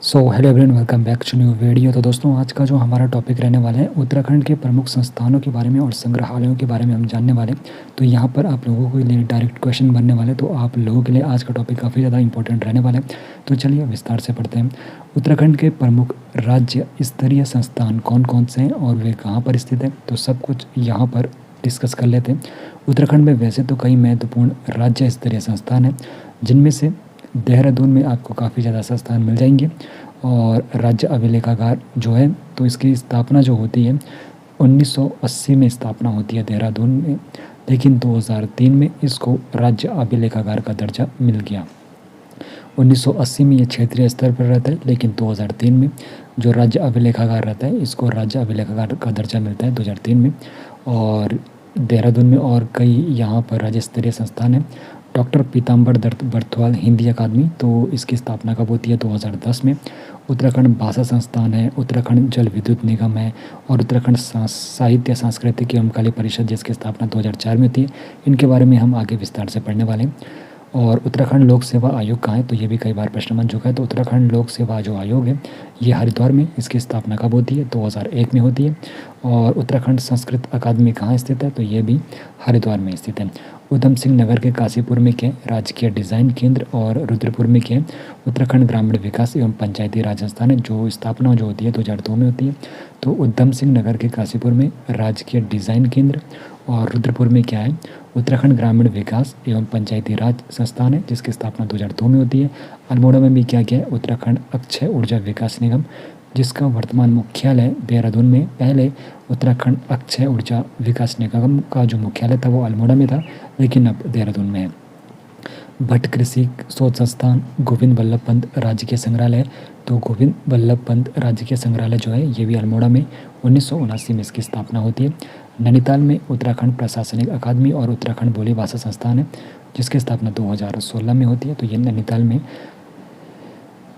Hello everyone, welcome back to new video. तो दोस्तों, आज का जो हमारा टॉपिक रहने वाला है उत्तराखंड के प्रमुख संस्थानों के बारे में और संग्रहालयों के बारे में हम जानने वाले हैं। तो यहाँ पर आप लोगों के लिए डायरेक्ट क्वेश्चन बनने वाले, तो आप लोगों के लिए आज का टॉपिक काफ़ी ज़्यादा इंपॉर्टेंट रहने वाला है। तो चलिए विस्तार से पढ़ते हैं। उत्तराखंड के प्रमुख राज्य स्तरीय संस्थान कौन कौन से हैं और वे कहाँ पर स्थित हैं, तो सब कुछ यहाँ पर डिस्कस कर लेते हैं। उत्तराखंड में वैसे तो कई महत्वपूर्ण राज्य स्तरीय संस्थान हैं, जिनमें से देहरादून में आपको काफ़ी ज़्यादा संस्थान मिल जाएंगे। और राज्य अभिलेखागार जो है, तो इसकी स्थापना जो होती है 1980 में स्थापना होती है देहरादून में, लेकिन 2003 में इसको राज्य अभिलेखागार का दर्जा मिल गया। 1980 में ये क्षेत्रीय स्तर पर रहता है, लेकिन 2003 में जो राज्य अभिलेखागार रहता है इसको राज्य अभिलेखागार का दर्जा मिलता है 2003 में। और देहरादून में और कई यहाँ पर राज्य स्तरीय संस्थान हैं। डॉक्टर पीताम्बर दत्त बर्थवाल हिंदी अकादमी, तो इसकी स्थापना कब होती है? 2010 में। उत्तराखंड भाषा संस्थान है, उत्तराखंड जल विद्युत निगम है, और उत्तराखंड साहित्य सांस्कृतिक एवं कला परिषद, जिसकी स्थापना 2004 में होती है। इनके बारे में हम आगे विस्तार से पढ़ने वाले हैं। और उत्तराखंड लोक सेवा आयोग कहाँ है, तो ये भी कई बार प्रश्न बन चुका है। तो उत्तराखंड लोक सेवा जो आयोग है ये हरिद्वार में, इसकी स्थापना कब होती है? 2001 में होती है। और उत्तराखंड संस्कृत अकादमी कहाँ स्थित है, तो ये भी हरिद्वार में स्थित है। उधम सिंह नगर के काशीपुर में क्या राजकीय डिज़ाइन केंद्र, और रुद्रपुर में क्या उत्तराखंड ग्रामीण विकास एवं पंचायती राज संस्थान है, जो स्थापना जो होती है 2002 में होती है। तो उधम सिंह नगर के काशीपुर में राजकीय डिज़ाइन केंद्र, और रुद्रपुर में क्या है? उत्तराखंड ग्रामीण विकास एवं पंचायती राज संस्थान है, जिसकी स्थापना 2002 में होती है। अल्मोड़ा में भी क्या क्या है? उत्तराखंड अक्षय ऊर्जा विकास निगम, जिसका वर्तमान मुख्यालय देहरादून में। पहले उत्तराखंड अक्षय ऊर्जा विकास निगम का जो मुख्यालय था वो अल्मोड़ा में था, लेकिन अब देहरादून में है। भट्ट कृषि शोध संस्थान, गोविंद वल्लभ पंत राजकीय संग्रहालय, तो गोविंद वल्लभ पंत राजकीय संग्रहालय जो है ये भी अल्मोड़ा में 1979 में इसकी स्थापना होती है। नैनीताल में उत्तराखंड प्रशासनिक अकादमी और उत्तराखंड बोली भाषा संस्थान है, जिसकी स्थापना 2016 में होती है, तो ये नैनीताल में।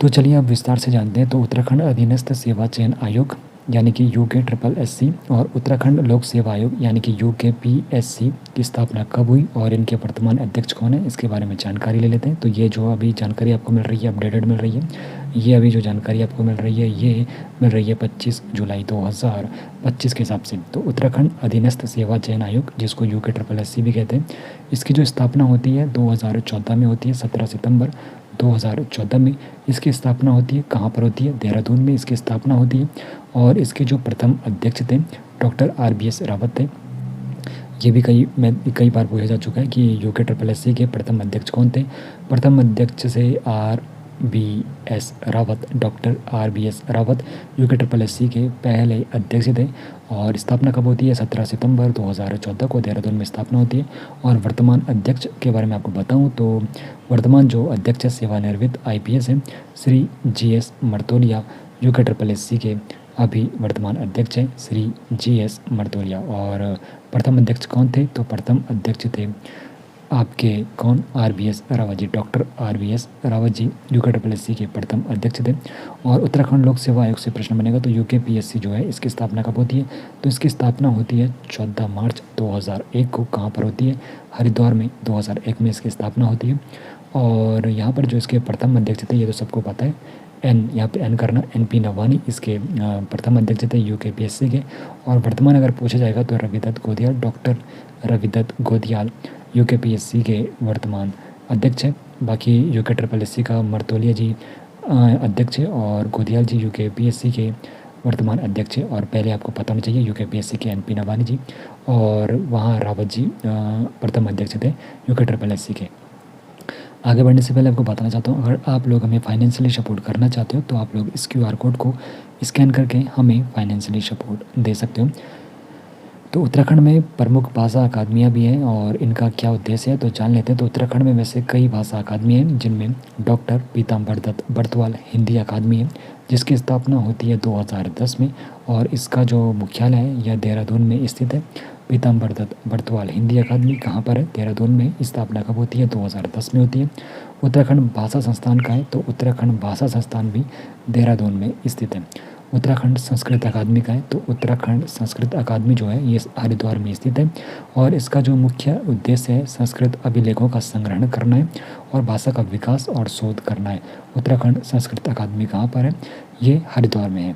तो चलिए अब विस्तार से जानते हैं। तो उत्तराखंड अधीनस्थ सेवा चयन आयोग यानी कि UKSSC और उत्तराखंड लोक सेवा आयोग यानी कि UKPSC की स्थापना कब हुई और इनके वर्तमान अध्यक्ष कौन है, इसके बारे में जानकारी ले लेते हैं। तो ये जो अभी जानकारी आपको मिल रही है, अपडेटेड मिल रही है, ये अभी जो जानकारी आपको मिल रही है ये मिल रही है 25 जुलाई 2025 के हिसाब से। तो उत्तराखंड अधीनस्थ सेवा चयन आयोग, जिसको UKSSC भी कहते हैं, इसकी जो स्थापना होती है 2014 में होती है, 17 सितंबर 2014 में इसकी स्थापना होती है। कहाँ पर होती है? देहरादून में इसकी स्थापना होती है। और इसके जो प्रथम अध्यक्ष थे डॉक्टर RBS रावत थे। ये भी कई बार पूछा जा चुका है कि UKSSC के प्रथम अध्यक्ष कौन थे। प्रथम अध्यक्ष से RBS Rawat, doctor RBS Rawat UKSSC के पहले अध्यक्ष थे। और स्थापना कब होती है? 17 सितंबर 2014 को देहरादून में स्थापना होती है। और वर्तमान अध्यक्ष के बारे में आपको बताऊं तो वर्तमान जो अध्यक्ष है सेवानिवृत्त IPS है श्री GS मर्तोलिया। UKSSC के अभी वर्तमान अध्यक्ष हैं श्री GS मर्तोलिया। और प्रथम अध्यक्ष कौन थे? तो प्रथम अध्यक्ष थे आपके कौन? RBS Rawat ji, doctor RBS Rawat ji UKSSC के प्रथम अध्यक्ष थे। और उत्तराखंड लोक सेवा आयोग से प्रश्न बनेगा तो UKPSC जो है इसकी स्थापना कब होती है? तो इसकी स्थापना होती है 14 मार्च 2001 को। कहाँ पर होती है? हरिद्वार में 2001 में इसकी स्थापना होती है। और यहाँ पर जो इसके प्रथम अध्यक्ष थे ये तो सबको पता है, यहाँ पे N करना, NP नवानी इसके प्रथम अध्यक्ष थे UKPSC के। और वर्तमान अगर पूछा जाएगा तो रविदत्त गोदियाल, डॉक्टर रविदत्त गोदियाल UKPSC के वर्तमान अध्यक्ष हैं। बाकी UKSSC का मर्तोलिया जी अध्यक्ष है और गोदियाल जी UKPSC के वर्तमान अध्यक्ष है। और पहले आपको पता होना चाहिए UKPSC के NP नवानी जी, और वहाँ रावत जी प्रथम अध्यक्ष थे UKSSC के। आगे बढ़ने से पहले आपको बताना चाहता हूँ, अगर आप लोग हमें फाइनेंशियली सपोर्ट करना चाहते हो तो आप लोग इस QR कोड को स्कैन करके हमें फाइनेंशियली सपोर्ट दे सकते हो। तो उत्तराखंड में प्रमुख भाषा अकादमियाँ भी हैं और इनका क्या उद्देश्य है तो जान लेते हैं। तो उत्तराखंड में वैसे कई भाषा अकादमी हैं, जिनमें डॉक्टर पीताम्बर दत्त बर्थवाल हिंदी अकादमी है, जिसकी स्थापना होती है 2010 में। और इसका जो मुख्यालय है यह देहरादून में स्थित है। पीताम्बर दत्त बर्थवाल हिंदी अकादमी कहाँ पर है? देहरादून में। स्थापना कब होती है? 2010 में होती है। उत्तराखंड भाषा संस्थान का है, तो उत्तराखंड भाषा संस्थान भी देहरादून में स्थित है। उत्तराखंड संस्कृत अकादमी का है, तो उत्तराखंड संस्कृत अकादमी जो है ये हरिद्वार में स्थित है और इसका जो मुख्य उद्देश्य है संस्कृत अभिलेखों का संग्रहण करना है और भाषा का विकास और शोध करना है। उत्तराखंड संस्कृत अकादमी कहाँ पर है? ये हरिद्वार में है।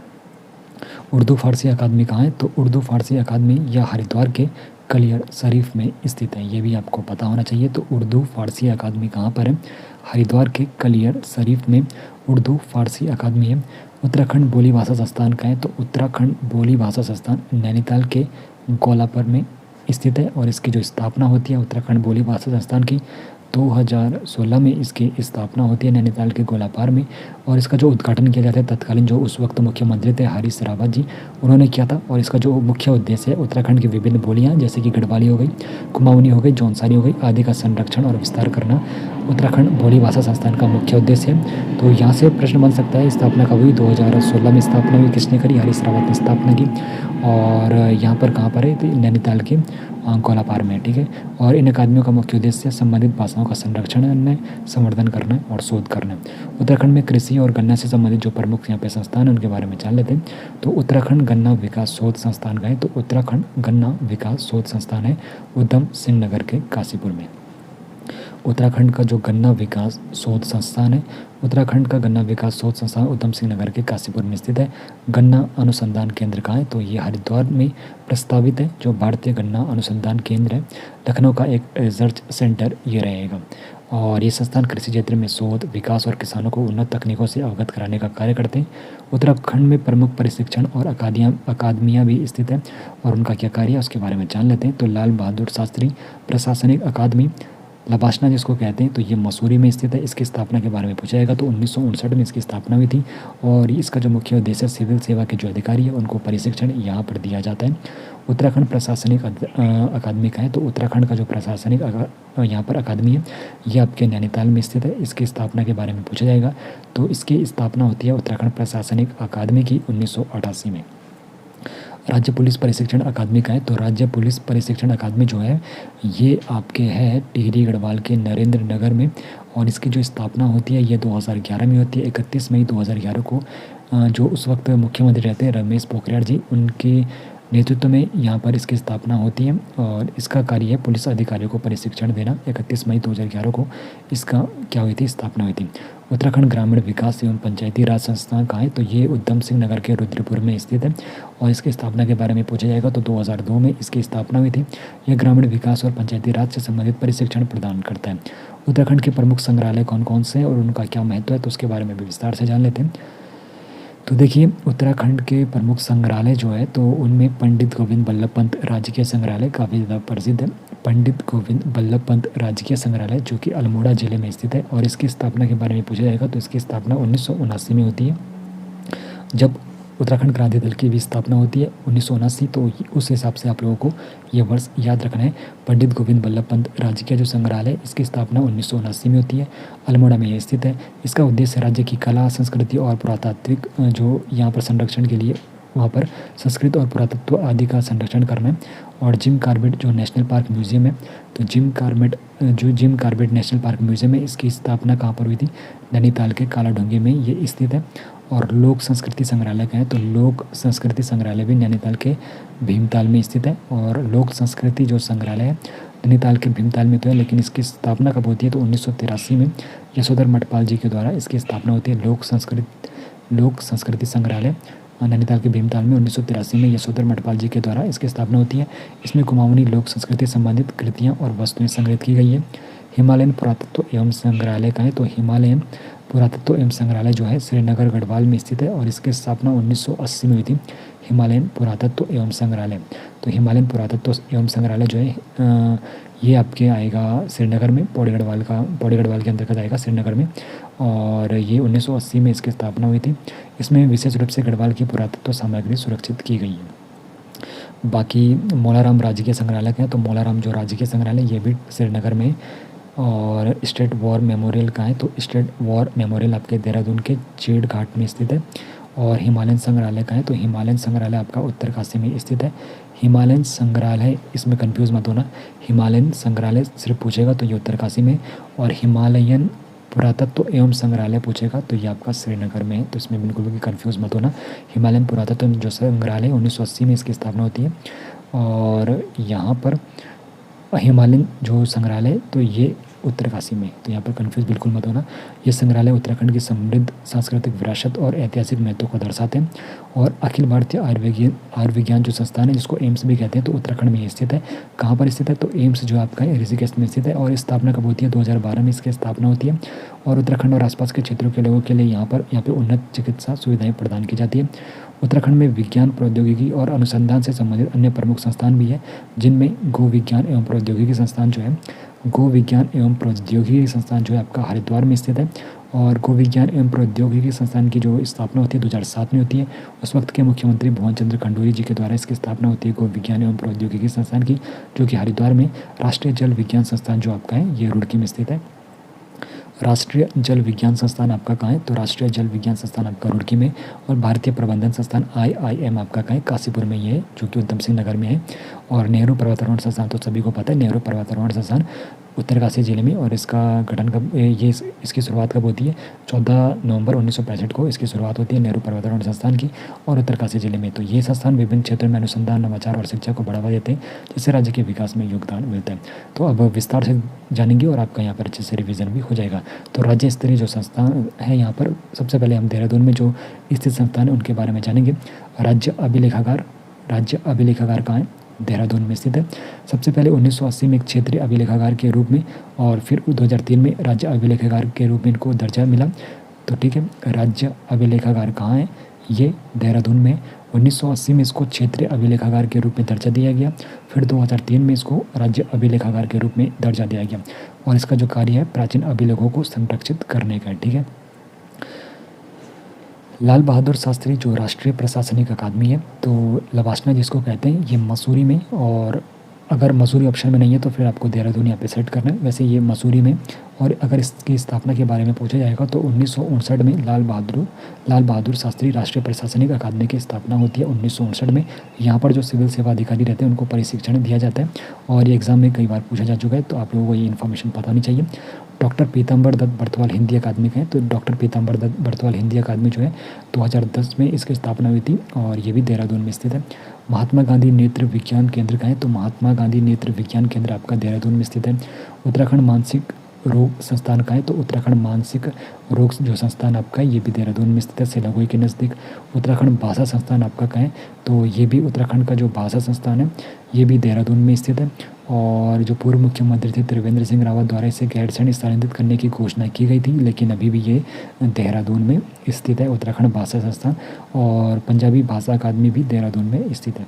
उर्दू फारसी अकादमी कहाँ है? तो उर्दू फारसी अकादमी यह हरिद्वार के कलियर शरीफ में स्थित है, ये भी आपको पता होना चाहिए। तो उर्दू फारसी अकादमी कहाँ पर है? हरिद्वार के कलियर शरीफ में उर्दू फारसी अकादमी है। उत्तराखंड बोली भाषा संस्थान का है, तो उत्तराखंड बोली भाषा संस्थान नैनीताल के गोलापर में स्थित है और इसकी जो स्थापना होती है उत्तराखंड बोली भाषा संस्थान की 2016 में इसकी स्थापना होती है नैनीताल के गोलापार में और इसका जो उद्घाटन किया जाता है तत्कालीन जो उस वक्त मुख्यमंत्री थे हरीश रावत जी, उन्होंने किया था। और इसका जो मुख्य उद्देश्य है उत्तराखंड की विभिन्न बोलियाँ जैसे कि गढ़वाली हो गई, कुमाऊनी हो गई, जौनसारी हो गई आदि का संरक्षण और विस्तार करना उत्तराखंड बोली भाषा संस्थान का मुख्य उद्देश्य है। तो यहाँ से प्रश्न बन सकता है स्थापना कब हुई? 2016 में स्थापना हुई। किसने करी? हरीश रावत ने स्थापना की। और यहाँ पर कहाँ पर है? तो नैनीताल के गोलापार में, ठीक है। और इन अकादमियों का मुख्य उद्देश्य संबंधित भाषाओं का संरक्षण करना, संवर्धन करना और शोध करना। उत्तराखंड में कृषि और गन्ना से संबंधित जो प्रमुख यहाँ पे संस्थान है उनके बारे में जान लेते हैं। तो उत्तराखंड गन्ना विकास शोध संस्थान का है, तो उत्तराखंड गन्ना विकास शोध संस्थान है उधम सिंह नगर के काशीपुर में। उत्तराखंड का जो गन्ना विकास शोध संस्थान है, उत्तराखंड का गन्ना विकास शोध संस्थान उधम सिंह नगर के काशीपुर में स्थित है। गन्ना अनुसंधान केंद्र कहाँ है? तो ये हरिद्वार में प्रस्तावित है। जो भारतीय गन्ना अनुसंधान केंद्र है लखनऊ का एक रिसर्च सेंटर ये रहेगा और ये संस्थान कृषि क्षेत्र में शोध विकास और किसानों को उन्नत तकनीकों से अवगत कराने का कार्य करते हैं। उत्तराखंड में प्रमुख प्रशिक्षण और अकादमियाँ भी स्थित है और उनका क्या कार्य है उसके बारे में जान लेते हैं। तो लाल बहादुर शास्त्री प्रशासनिक अकादमी लबासना जिसको कहते हैं, तो ये मसूरी में स्थित है। इसकी स्थापना के बारे में पूछा जाएगा तो 1959 में इसकी स्थापना हुई थी और इसका जो मुख्य उद्देश्य सिविल सेवा के जो अधिकारी है उनको प्रशिक्षण यहाँ पर दिया जाता है। उत्तराखंड प्रशासनिक अकादमी का है, तो उत्तराखंड का जो प्रशासनिक यहाँ पर अकादमी है ये आपके नैनीताल में स्थित है। इसकी स्थापना के बारे में पूछा जाएगा तो इसकी स्थापना होती है उत्तराखंड प्रशासनिक अकादमी की 1988 में। राज्य पुलिस प्रशिक्षण अकादमी का है, तो राज्य पुलिस प्रशिक्षण अकादमी जो है ये आपके है टिहरी गढ़वाल के नरेंद्र नगर में और इसकी जो स्थापना होती है ये 2011 में होती है। 31 मई 2011 को जो उस वक्त मुख्यमंत्री रहते हैं रमेश पोखरियाल जी, उनके नेतृत्व में यहाँ पर इसकी स्थापना होती है और इसका कार्य है पुलिस अधिकारियों को प्रशिक्षण देना। 31 मई 2011 को इसका क्या हुई थी? स्थापना हुई थी। उत्तराखंड ग्रामीण विकास एवं पंचायती राज संस्थान कहाँ है? तो ये उधम सिंह नगर के रुद्रपुर में स्थित है और इसकी स्थापना के बारे में पूछा जाएगा तो 2002 में इसकी स्थापना हुई थी। यह ग्रामीण विकास और पंचायती राज से संबंधित प्रशिक्षण प्रदान करता है। उत्तराखंड के प्रमुख संग्रहालय कौन कौन से हैं और उनका क्या महत्व है तो उसके बारे में भी विस्तार से जान लेते हैं। तो देखिए उत्तराखंड के प्रमुख संग्रहालय जो है तो उनमें पंडित गोविंद बल्लभ पंत राजकीय संग्रहालय काफ़ी ज़्यादा प्रसिद्ध है। पंडित गोविंद बल्लभ पंत राजकीय संग्रहालय जो कि अल्मोड़ा जिले में स्थित है और इसकी स्थापना के बारे में पूछा जाएगा तो इसकी स्थापना 1979 में होती है। जब उत्तराखंड क्रांति दल की भी स्थापना होती है 1979, तो उस हिसाब से आप लोगों को ये वर्ष याद रखना है। पंडित गोविंद बल्लभ पंत राजकीय जो संग्रहालय इसकी स्थापना 1979 में होती है, अल्मोड़ा में ये स्थित है। इसका उद्देश्य राज्य की कला संस्कृति और पुरातात्विक जो यहाँ पर संरक्षण के लिए वहाँ पर संस्कृत और पुरातत्व आदि का संरक्षण करना है। और जिम कॉर्बेट जो नेशनल पार्क म्यूजियम है, तो Jim Corbett national park museum है, इसकी स्थापना कहाँ पर हुई थी? नैनीताल के कालाढूंगी में ये स्थित है। और लोक संस्कृति संग्रहालय का है, तो लोक संस्कृति संग्रहालय भी नैनीताल के भीमताल में स्थित है। और लोक संस्कृति जो संग्रहालय है नैनीताल के भीमताल में तो है, लेकिन इसकी स्थापना कब होती है? तो 1983 में यशोधर मठपाल जी के द्वारा इसकी स्थापना होती है। लोक संस्कृति संग्रहालय नैनीताल के भीमताल में 1983 में यशोधर मठपाल जी के द्वारा इसकी स्थापना होती है। इसमें कुमाऊनी लोक संस्कृति संबंधित कृतियाँ और वस्तुएं संग्रहित की गई है। हिमालयन पुरातत्व एवं संग्रहालय का है, तो हिमालयन पुरातत्व एवं संग्रहालय जो है श्रीनगर गढ़वाल में स्थित है और इसकी स्थापना 1980 में हुई थी। हिमालयन पुरातत्व एवं संग्रहालय, तो हिमालयन पुरातत्व एवं संग्रहालय जो है ये आपके आएगा श्रीनगर में, पौड़ी गढ़वाल के अंतर्गत आएगा श्रीनगर में। और ये 1980 में इसकी स्थापना हुई थी। इसमें विशेष रूप से गढ़वाल की पुरातत्व सामग्री सुरक्षित की गई है। बाकी मौलाराम राजकीय संग्रहालय का है, तो मौलाराम जो राजकीय संग्रहालय ये भी श्रीनगर में। और स्टेट वॉर मेमोरियल का है, तो स्टेट वॉर मेमोरियल आपके देहरादून के चेड़ घाट में स्थित है। और हिमालयन संग्रहालय का है, तो हिमालयन संग्रहालय आपका उत्तरकाशी में स्थित है। हिमालयन संग्रहालय, इसमें कंफ्यूज मत होना, हिमालयन संग्रहालय सिर्फ पूछेगा तो ये उत्तरकाशी में। और हिमालयन पुरातत्व एवं संग्रहालय पूछेगा तो ये आपका श्रीनगर में है, तो इसमें बिल्कुल भी कन्फ्यूज़ मत होना। हिमालयन पुरातत्व जो संग्रहालय 1980 में इसकी स्थापना होती है। और यहाँ पर हिमालयन जो संग्रहालय तो ये उत्तरकाशी में, तो यहाँ पर कन्फ्यूज़ बिल्कुल मत होना। ये संग्रहालय उत्तराखंड की समृद्ध सांस्कृतिक विरासत और ऐतिहासिक महत्व को दर्शाते हैं। और अखिल भारतीय आयुर्विज्ञान जो संस्थान है, जिसको एम्स भी कहते हैं, तो उत्तराखंड में ये स्थित है। कहाँ पर स्थित है? तो एम्स जो आपका है ऋषिकेश में स्थित है। और स्थापना कब होती है? 2012 में इसकी स्थापना होती है। और उत्तराखंड और आसपास के क्षेत्रों के लोगों के लिए यहाँ पे उन्नत चिकित्सा सुविधाएं प्रदान की जाती है। उत्तराखंड में विज्ञान, प्रौद्योगिकी और अनुसंधान से संबंधित अन्य प्रमुख संस्थान भी है, जिनमें गो विज्ञान एवं प्रौद्योगिकी संस्थान जो है, गो विज्ञान एवं प्रौद्योगिकी संस्थान जो है आपका हरिद्वार में स्थित है। और गो विज्ञान एवं प्रौद्योगिकी संस्थान की जो स्थापना होती है 2007 में होती है। उस वक्त के मुख्यमंत्री भुवन चंद्र खंडूरी जी के द्वारा इसकी स्थापना होती है गो विज्ञान एवं प्रौद्योगिकी संस्थान की, जो कि हरिद्वार में। राष्ट्रीय जल विज्ञान संस्थान जो आपका है ये रुड़की में स्थित है। राष्ट्रीय जल विज्ञान संस्थान आपका कहाँ है? तो राष्ट्रीय जल विज्ञान संस्थान आपका रुड़की में। और भारतीय प्रबंधन संस्थान IIM आपका कहाँ है? काशीपुर में ये है, जो कि उधम सिंह नगर में है। और नेहरू पर्वतारोहण संस्थान तो सभी को पता है, नेहरू पर्वतारोहण संस्थान उत्तरकाशी जिले में। और इसका गठन कब, इसकी शुरुआत कब होती है? 14 नवंबर 1965 को इसकी शुरुआत होती है नेहरू पर्वतारोहण संस्थान की, और उत्तरकाशी जिले में। तो ये संस्थान विभिन्न क्षेत्रों में अनुसंधान, नवाचार और शिक्षा को बढ़ावा देते हैं, जिससे राज्य के विकास में योगदान मिलता है। तो अब विस्तार से जानेंगे और आपका यहाँ पर अच्छे से रिवीजन भी हो जाएगा। तो राज्य स्तरीय जो संस्थान है यहाँ पर, सबसे पहले हम देहरादून में जो स्थित संस्थान है उनके बारे में जानेंगे। राज्य अभिलेखागार कहाँ है? देहरादून में स्थित है। सबसे पहले 1980 में एक क्षेत्रीय अभिलेखागार के रूप में, और फिर 2003 में राज्य अभिलेखागार के रूप में इनको दर्जा मिला। तो ठीक है, राज्य अभिलेखागार कहाँ है? ये देहरादून में। 1980 में इसको क्षेत्रीय अभिलेखागार के रूप में दर्जा दिया गया। फिर 2003 में इसको राज्य अभिलेखागार के रूप में दर्जा दिया गया। और इसका जो कार्य है प्राचीन अभिलेखों को संरक्षित करने का है। ठीक है। लाल बहादुर शास्त्री जो राष्ट्रीय प्रशासनिक अकादमी है, तो लवासना जिसको कहते हैं, ये मसूरी में। और अगर मसूरी ऑप्शन में नहीं है तो फिर आपको देहरादून यहाँ पे सेट करना है। वैसे ये मसूरी में। और अगर इसकी स्थापना के बारे में पूछा जाएगा तो 1959 में लाल बहादुर शास्त्री राष्ट्रीय प्रशासनिक अकादमी की स्थापना होती है 1959 में। यहाँ पर जो सिविल सेवा अधिकारी रहते हैं उनको प्रशिक्षण दिया जाता है, और ये एग्ज़ाम में कई बार पूछा जा चुका है, तो आप लोगों को ये इन्फॉर्मेशन पता होनी चाहिए। डॉक्टर पीताम्बर दत्त बर्तवाल हिंदी अकादमी का है, तो डॉक्टर पीताम्बर दत्त बर्तवाल हिंदी अकादमी जो है 2010 में इसकी स्थापना हुई थी, और ये भी देहरादून में स्थित है। महात्मा गांधी नेत्र विज्ञान केंद्र का है, तो महात्मा गांधी नेत्र विज्ञान केंद्र आपका देहरादून में स्थित है। उत्तराखंड मानसिक रोग संस्थान का है, तो उत्तराखंड मानसिक रोग जो संस्थान आपका है ये भी देहरादून में स्थित है, सिलागुई के नज़दीक। उत्तराखंड भाषा संस्थान आपका कहाँ है? तो ये भी उत्तराखंड का जो भाषा संस्थान है ये भी देहरादून में स्थित है। और जो पूर्व मुख्यमंत्री थे त्रिवेंद्र सिंह रावत द्वारा इसे गैरसैंण स्थानांतरित करने की घोषणा की गई थी, लेकिन अभी भी ये देहरादून में स्थित है, उत्तराखंड भाषा संस्थान। और पंजाबी भाषा अकादमी भी देहरादून में स्थित है।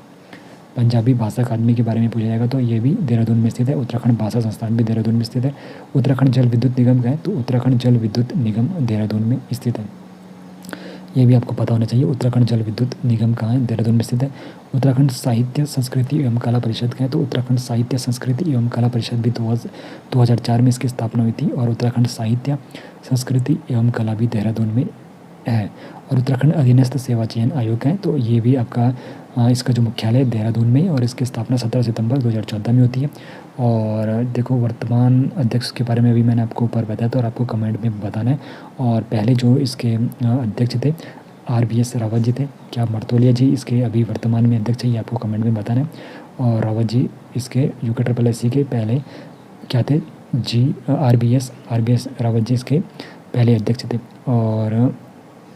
पंजाबी भाषा अकादमी के बारे में पूछा जाएगा तो ये भी देहरादून में स्थित है। उत्तराखंड भाषा संस्थान भी देहरादून में स्थित है। उत्तराखंड जल विद्युत निगम का है, तो उत्तराखंड जल विद्युत निगम देहरादून में स्थित है। ये भी आपको पता होना चाहिए। उत्तराखंड जल विद्युत निगम कहाँ है? देहरादून में स्थित है। उत्तराखंड साहित्य संस्कृति एवं कला परिषद का है, तो उत्तराखंड साहित्य संस्कृति एवं कला परिषद भी 2004 में इसकी स्थापना हुई थी, और उत्तराखंड साहित्य संस्कृति एवं कला भी देहरादून में है। और उत्तराखंड अधीनस्थ सेवा चयन आयोग है, तो ये भी आपका इसका जो मुख्यालय देहरादून में, और इसकी स्थापना 17 सितंबर 2014 में होती है। और देखो वर्तमान अध्यक्ष के बारे में भी मैंने आपको ऊपर बताया था, और आपको कमेंट में बताना है। और पहले जो इसके अध्यक्ष थे RBS रावत जी थे। क्या मर्तोलिया जी इसके अभी वर्तमान में अध्यक्ष है, ये आपको कमेंट में बताना है। और रावत जी इसके UKSSC के पहले क्या थे? RBS रावत जी इसके पहले अध्यक्ष थे। और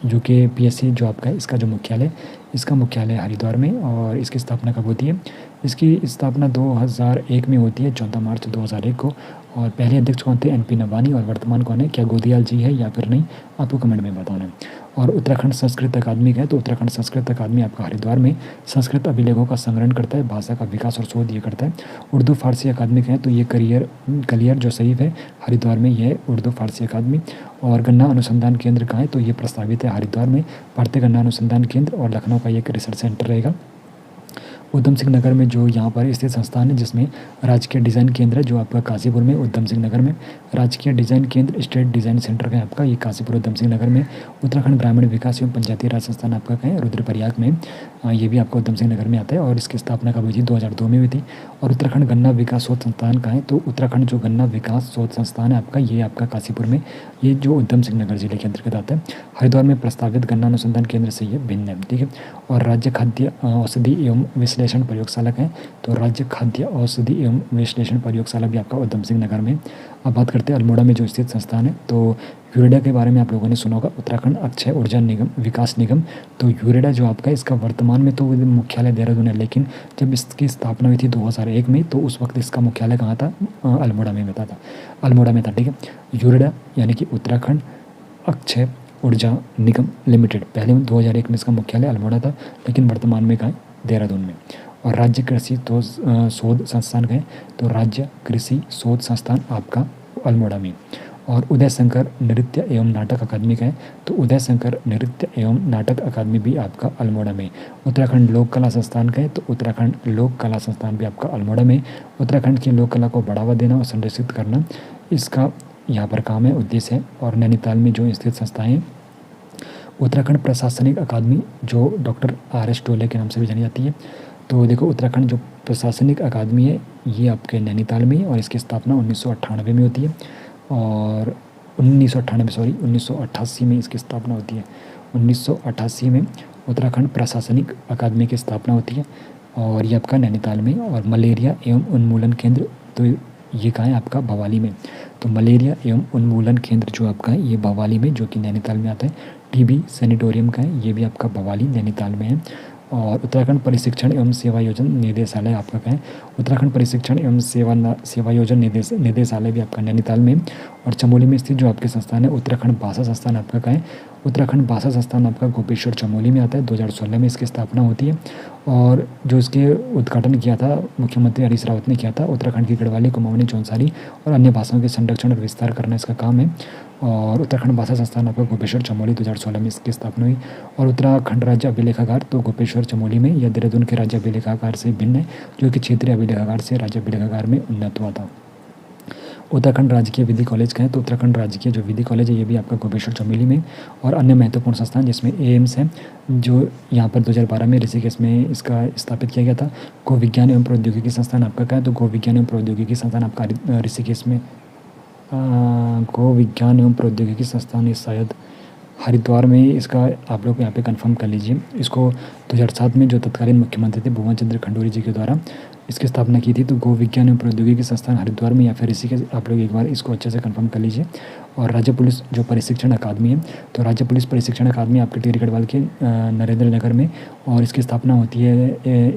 UKPSC जो आपका है इसका जो मुख्यालय, इसका मुख्यालय हरिद्वार में। और इसकी स्थापना कब होती है? इसकी स्थापना 2001 में होती है, 14 मार्च 2001 को। और पहले अध्यक्ष कौन थे? NP नवानी। और वर्तमान कौन है? क्या गोदियाल जी है या फिर नहीं, आपको कमेंट में बताना है। और उत्तराखंड संस्कृत अकादमी का है, तो उत्तराखंड संस्कृत अकादमी आपका हरिद्वार में संस्कृत अभिलेखों का संग्रहण करता है, भाषा का विकास और शोध ये करता है। उर्दू फारसी अकादमी का है, तो ये कलियर जो शरीफ है हरिद्वार में, ये है उर्दू फारसी अकादमी। और गन्ना अनुसंधान केंद्र का है, तो ये प्रस्तावित है हरिद्वार में, भारतीय गन्ना अनुसंधान केंद्र, और लखनऊ का ये एक रिसर्च सेंटर रहेगा। ऊधम सिंह नगर में जो यहाँ पर स्थित संस्थान है, जिसमें राजकीय डिज़ाइन केंद्र है जो आपका काशीपुर में ऊधम सिंह नगर में, राजकीय डिज़ाइन केंद्र स्टेट डिज़ाइन सेंटर का है आपका ये काशीपुर ऊधम सिंह नगर में। उत्तराखंड ग्रामीण विकास एवं पंचायती राज संस्थान आपका कहाँ है, रुद्रप्रयाग में। ये भी आपका ऊधम सिंह नगर में आता है और इसकी स्थापना कब हुई थी, 2002 में हुई थी। और उत्तराखंड गन्ना विकास शोध संस्थान कहाँ है, तो उत्तराखंड जो गन्ना विकास शोध संस्थान है आपका, ये आपका काशीपुर में, ये जो ऊधम सिंह नगर जिले के अंतर्गत आता है। हरिद्वार में प्रस्तावित गन्ना अनुसंधान केंद्र से ये भिन्न है, ठीक है। और राज्य खाद्य औषधि एवं विश्लेषण प्रयोगशाला का है, तो राज्य खाद्य औषधि एवं विश्लेषण प्रयोगशाला भी आपका ऊधम सिंह नगर में। अब बात करते हैं अल्मोड़ा में जो स्थित संस्थान है, तो यूरेडा के बारे में आप लोगों ने सुना होगा, उत्तराखंड अक्षय ऊर्जा निगम विकास निगम। तो यूरेडा जो आपका इसका वर्तमान में तो मुख्यालय देहरादून है, लेकिन जब इसकी स्थापना हुई थी 2001 में, तो उस वक्त इसका मुख्यालय कहाँ था, अल्मोड़ा में था, अल्मोड़ा में था, ठीक है। यूरेडा यानी कि उत्तराखंड अक्षय ऊर्जा निगम लिमिटेड, पहले 2001 में इसका मुख्यालय अल्मोड़ा था, लेकिन वर्तमान में कहाँ है, देहरादून में। और राज्य कृषि तो शोध संस्थान का है, तो राज्य कृषि शोध संस्थान आपका अल्मोड़ा में। और उदय शंकर नृत्य एवं नाटक अकादमी का है, तो उदय शंकर नृत्य एवं नाटक अकादमी भी आपका अल्मोड़ा में। उत्तराखंड लोक कला संस्थान का है, तो उत्तराखंड लोक कला संस्थान भी आपका अल्मोड़ा में। उत्तराखंड की लोक कला को बढ़ावा देना और संरक्षित करना इसका यहाँ पर काम है, उद्देश्य है। और नैनीताल में जो स्थित संस्थाएँ, उत्तराखंड प्रशासनिक अकादमी जो डॉक्टर RS टोले के नाम से भी जानी जाती है। तो देखो उत्तराखंड जो प्रशासनिक अकादमी है ये आपके नैनीताल में, और इसकी स्थापना 1998 में होती है, और 1988 में इसकी स्थापना होती है। 1988 में उत्तराखंड प्रशासनिक अकादमी की स्थापना होती है, और ये आपका नैनीताल में। और मलेरिया एवं उन्मूलन केंद्र, तो ये कहाँ है आपका, भवाली में। तो मलेरिया एवं उन्मूलन केंद्र जो आपका है ये भवाली में, जो कि नैनीताल में आता है। TB सैनिटोरियम का है, ये भी आपका भवाली नैनीताल में है। और उत्तराखंड प्रशिक्षण एवं सेवा योजन निदेशालय आपका कहाँ है, उत्तराखंड प्रशिक्षण एवं सेवा योजन निदेशालय भी आपका नैनीताल में। और चमोली में स्थित जो आपके संस्थान है, उत्तराखंड भाषा संस्थान आपका कहाँ है, उत्तराखंड भाषा संस्थान आपका गोपेश्वर चमोली में आता है। 2016 में इसकी स्थापना होती है, और जो इसके उद्घाटन किया था मुख्यमंत्री हरीश रावत ने किया था। उत्तराखंड की गढ़वाली, कुमाऊनी, जौनसारी और अन्य भाषाओं के संरक्षण और विस्तार करना इसका काम है। और उत्तराखंड भाषा संस्थान आपका गोपेश्वर चमोली 2016 में इसकी स्थापना हुई। और उत्तराखंड राज्य अभिलेखागार तो गोपेश्वर चमोली में, या देहरादून के राज्य अभिलेखागार से भिन्न है, जो कि क्षेत्रीय अभिलेखागार से राज्य अभिलेखागार में उन्नत हुआ था। उत्तराखंड राजकीय विधि कॉलेज का है, तो उत्तराखंड राजकीय जो विधि कॉलेज है ये भी आपका गोपेश्वर चमोली में। और अन्य महत्वपूर्ण संस्थान जिसमें एम्स है, जो यहाँ पर 2012 में ऋषिकेश में इसका स्थापित किया गया था। गो विज्ञान एवं प्रौद्योगिकी संस्थान आपका क्या है, तो गो विज्ञान एवं प्रौद्योगिकी संस्थान आपका ऋषिकेश में। गो विज्ञान एवं प्रौद्योगिकी संस्थान ये शायद हरिद्वार में, इसका आप लोग यहाँ पे कंफर्म कर लीजिए। इसको 2007 में जो तत्कालीन मुख्यमंत्री थे भुवन चंद्र खंडूरी जी के द्वारा इसकी स्थापना की थी। तो गो विज्ञान एवं प्रौद्योगिकी संस्थान हरिद्वार में या फिर ऋषिकेश, आप लोग एक बार इसको अच्छे से कंफर्म कर लीजिए। और राज्य पुलिस जो प्रशिक्षण अकादमी है, तो राज्य पुलिस प्रशिक्षण अकादमी आपके टिहरी गढ़वाल के नरेंद्र नगर में, और इसकी स्थापना होती है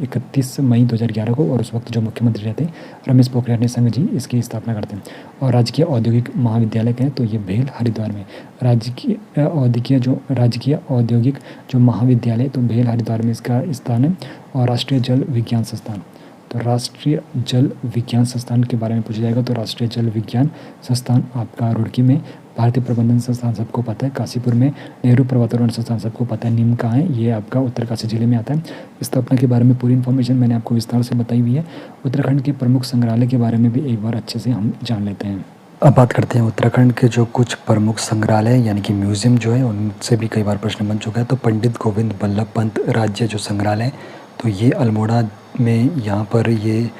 31 मई 2011 को। और उस वक्त जो मुख्यमंत्री रहते हैं रमेश पोखरियाल निशंक जी इसकी स्थापना करते हैं। और राजकीय औद्योगिक महाविद्यालय के हैं, तो ये भेल हरिद्वार में। राजकीय औद्योगिक जो महाविद्यालय, तो भेल हरिद्वार में इसका स्थान है। और राष्ट्रीय जल विज्ञान संस्थान, तो राष्ट्रीय जल विज्ञान संस्थान के बारे में पूछा जाएगा, तो राष्ट्रीय जल विज्ञान संस्थान आपका रुड़की में। भारतीय प्रबंधन संस्थान सबको पता है काशीपुर में। नेहरू पर्वतारोहण संस्थान सबको पता है नीम कहाँ है, ये आपका उत्तरकाशी जिले में आता है। स्थापना के बारे में पूरी इन्फॉर्मेशन मैंने आपको विस्तार से बताई हुई है। उत्तराखंड के प्रमुख संग्रहालय के बारे में भी एक बार अच्छे से हम जान लेते हैं। अब बात करते हैं उत्तराखंड के जो कुछ प्रमुख संग्रहालय यानी कि म्यूजियम जो है, उनसे भी कई बार प्रश्न बन चुका है। तो पंडित गोविंद बल्लभ पंत राज्य जो संग्रहालय, तो ये अल्मोड़ा में यहाँ पर ये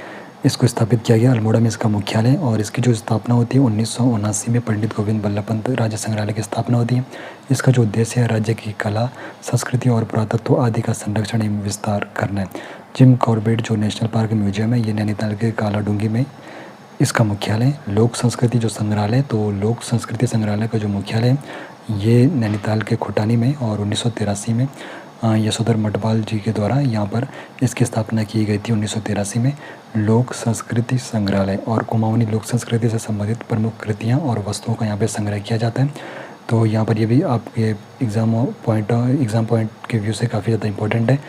इसको स्थापित किया गया, अल्मोड़ा में इसका मुख्यालय। और इसकी जो स्थापना होती है 1979 में पंडित गोविंद बल्लभ पंत राज्य संग्रहालय की स्थापना होती है। इसका जो उद्देश्य है राज्य की कला, संस्कृति और पुरातत्व आदि का संरक्षण एवं विस्तार करना है। जिम कॉर्बेट जो नेशनल पार्क म्यूजियम है, ये नैनीताल के कालाडूंगी में इसका मुख्यालय। लोक संस्कृति जो संग्रहालय, तो लोक संस्कृति संग्रहालय का जो मुख्यालय ये नैनीताल के खुटानी में। और 1983 में यशोधर मटवाल जी के द्वारा यहाँ पर इसकी स्थापना की गई थी 1983 में। लोक संस्कृति संग्रहालय और कुमाऊनी लोक संस्कृति से संबंधित प्रमुख कृतियाँ और वस्तुओं का यहाँ पे संग्रह किया जाता है। तो यहाँ पर ये भी आपके एग्ज़ाम पॉइंट के व्यू से काफ़ी ज़्यादा इंपॉर्टेंट है।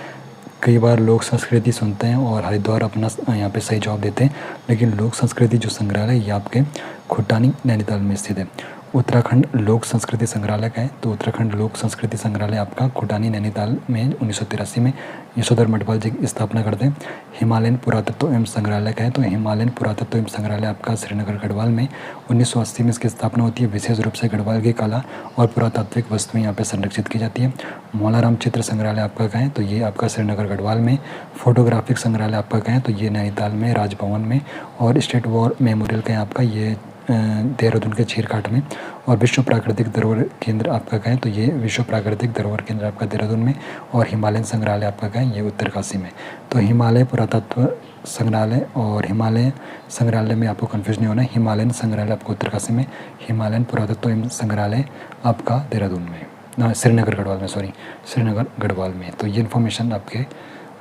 कई बार लोक संस्कृति सुनते हैं और हरिद्वार अपना यहाँ पे सही जवाब देते हैं, लेकिन लोक संस्कृति जो संग्रहालय ये आपके खुटानी नैनीताल में स्थित है। उत्तराखंड लोक संस्कृति संग्रहालय का है, तो उत्तराखंड लोक संस्कृति संग्रहालय आपका खुटानी नैनीताल में 1983 में यशोधर मठपाल जी की स्थापना करते हैं। हिमालयन पुरातत्व एवं संग्रहालय का है, तो हिमालयन पुरातत्व एवं संग्रहालय आपका श्रीनगर गढ़वाल में 1980 में इसकी स्थापना होती है। विशेष रूप से गढ़वाल की कला और पुरातात्विक वस्तुएं यहाँ पे संरक्षित की जाती है। मौलाराम चित्र संग्रहालय आपका कहें तो ये आपका श्रीनगर गढ़वाल में। फोटोग्राफिक संग्रहालय आपका कहें तो ये नैनीताल में राजभवन में। और स्टेट वॉर मेमोरियल का है आपका ये देहरादून के चीरघाट में। और विश्व प्राकृतिक धरोहर केंद्र आपका कहें तो ये विश्व प्राकृतिक धरोहर केंद्र आपका देहरादून में। और हिमालयन संग्रहालय आपका कहें ये उत्तरकाशी में। तो हिमालय पुरातत्व संग्रहालय और हिमालय संग्रहालय में आपको कन्फ्यूज नहीं होना है। हिमालयन संग्रहालय आपको उत्तरकाशी में, हिमालयन पुरातत्व एवं संग्रहालय आपका देहरादून में, श्रीनगर गढ़वाल में, श्रीनगर गढ़वाल में। तो ये इन्फॉर्मेशन आपके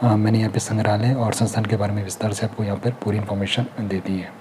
मैंने यहाँ पे संग्रहालय और संस्थान के बारे में विस्तार से आपको यहाँ पर पूरी इन्फॉर्मेशन दे दी है।